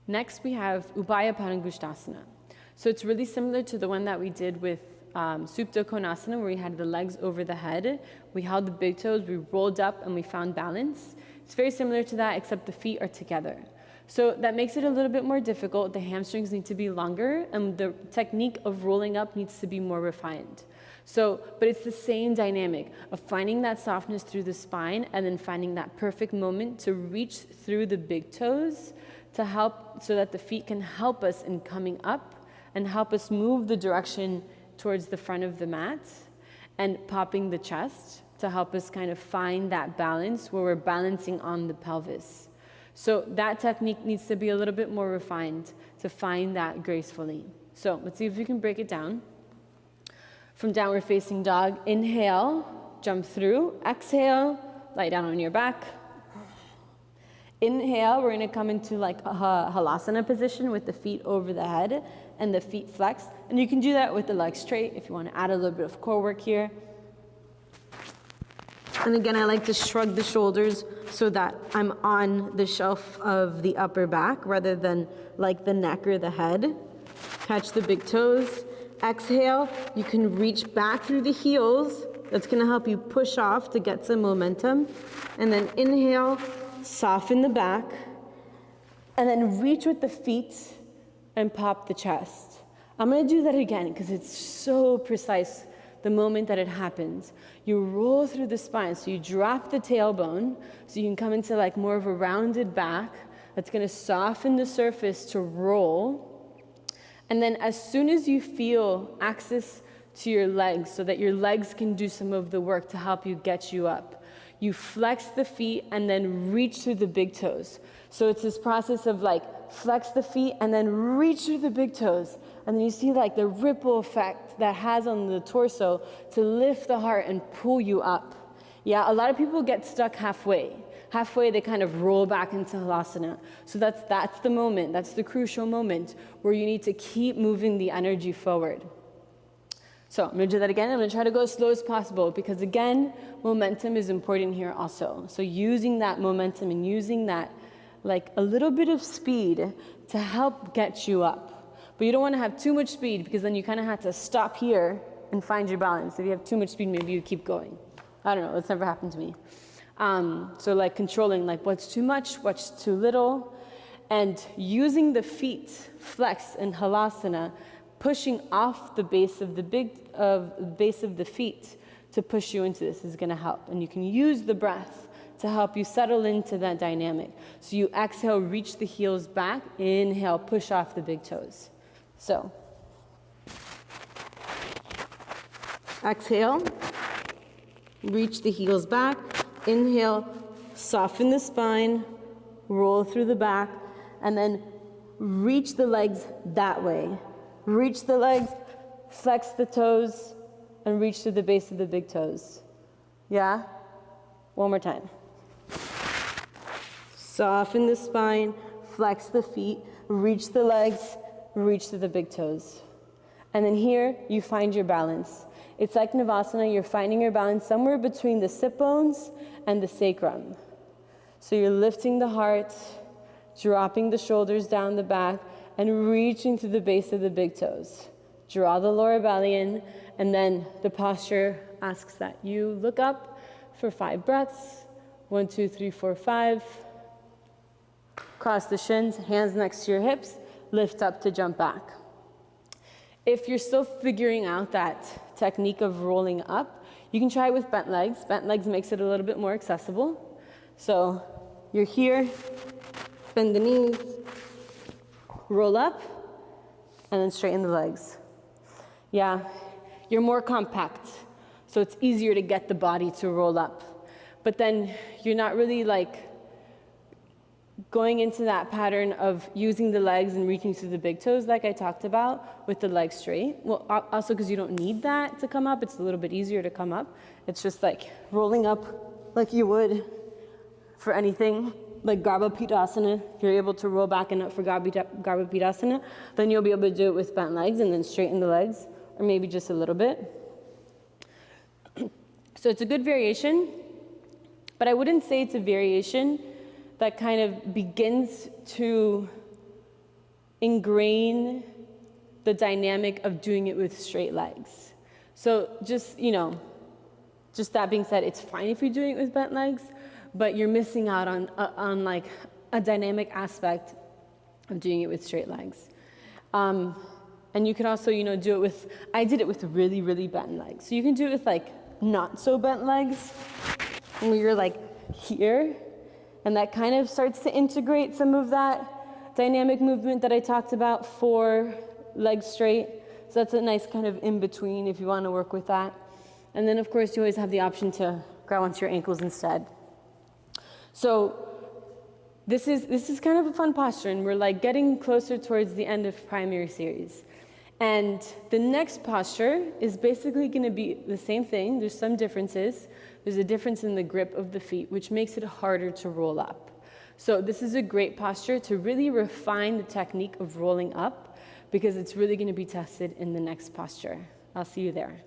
Next, we have Ubaya Padangustasana. So it's really similar to the one that we did with Supta Konasana, where we had the legs over the head. We held the big toes, we rolled up, and we found balance. It's very similar to that, except the feet are together. So that makes it a little bit more difficult. The hamstrings need to be longer, and the technique of rolling up needs to be more refined. But it's the same dynamic of finding that softness through the spine and then finding that perfect moment to reach through the big toes to help, so that the feet can help us in coming up and help us move the direction towards the front of the mat, and popping the chest to help us kind of find that balance where we're balancing on the pelvis. So that technique needs to be a little bit more refined to find that gracefully. So let's see if we can break it down. From downward facing dog, inhale, jump through. Exhale, lie down on your back. Inhale, we're going to come into like a halasana position with the feet over the head and the feet flexed. And you can do that with the legs straight if you want to add a little bit of core work here. And again, I like to shrug the shoulders so that I'm on the shelf of the upper back rather than like the neck or the head. Catch the big toes. Exhale, you can reach back through the heels. That's going to help you push off to get some momentum. And then inhale, soften the back. And then reach with the feet and pop the chest. I'm going to do that again because it's so precise the moment that it happens. You roll through the spine, so you drop the tailbone, so you can come into like more of a rounded back. That's going to soften the surface to roll. And then as soon as you feel access to your legs, so that your legs can do some of the work to help you get you up, you flex the feet and then reach through the big toes. So it's this process of like flex the feet and then reach through the big toes. And then you see like the ripple effect that has on the torso to lift the heart and pull you up. Yeah, a lot of people get stuck halfway. Halfway, they kind of roll back into halasana. So that's the moment, that's the crucial moment where you need to keep moving the energy forward. So I'm going to do that again. I'm going to try to go as slow as possible because again, momentum is important here also. So using that momentum and using that like a little bit of speed to help get you up. But you don't want to have too much speed because then you kind of have to stop here and find your balance. If you have too much speed, maybe you keep going. I don't know, it's never happened to me. So like controlling like what's too much, what's too little, and using the feet, flex and halasana, pushing off the base of the feet to push you into this is going to help. And you can use the breath to help you settle into that dynamic. So you exhale, reach the heels back, inhale, push off the big toes. So exhale, reach the heels back, inhale, soften the spine, roll through the back, and then reach the legs that way. Reach the legs, flex the toes, and reach to the base of the big toes. Yeah? One more time. Soften the spine, flex the feet, reach the legs, reach to the big toes. And then here, you find your balance. It's like Navasana, you're finding your balance somewhere between the sit bones and the sacrum. So you're lifting the heart, dropping the shoulders down the back, and reaching to the base of the big toes. Draw the lower belly in, and then the posture asks that you look up for 5 breaths. 1, 2, 3, 4, 5. Cross the shins, hands next to your hips, lift up to jump back. If you're still figuring out that technique of rolling up, you can try it with bent legs. Bent legs makes it a little bit more accessible. So you're here, bend the knees, roll up, and then straighten the legs. Yeah, you're more compact, so it's easier to get the body to roll up. But then you're not really like going into that pattern of using the legs and reaching through the big toes like I talked about with the legs straight. Well, also because you don't need that to come up, it's a little bit easier to come up. It's just like rolling up like you would for anything, like Garbhapidasana. If you're able to roll back and up for Garbhapidasana, then you'll be able to do it with bent legs and then straighten the legs, or maybe just a little bit. So it's a good variation, but I wouldn't say it's a variation that kind of begins to ingrain the dynamic of doing it with straight legs. So just, just that being said, it's fine if you're doing it with bent legs, but you're missing out on like a dynamic aspect of doing it with straight legs. And you can also, do it with, I did it with really, really bent legs. So you can do it with like not so bent legs, where you're like here, and that kind of starts to integrate some of that dynamic movement that I talked about for legs straight. So that's a nice kind of in between if you want to work with that. And then of course you always have the option to grab onto your ankles instead. So this is kind of a fun posture, and we're like getting closer towards the end of primary series. And the next posture is basically going to be the same thing. There's some differences. There's a difference in the grip of the feet, which makes it harder to roll up. So this is a great posture to really refine the technique of rolling up, because it's really going to be tested in the next posture. I'll see you there.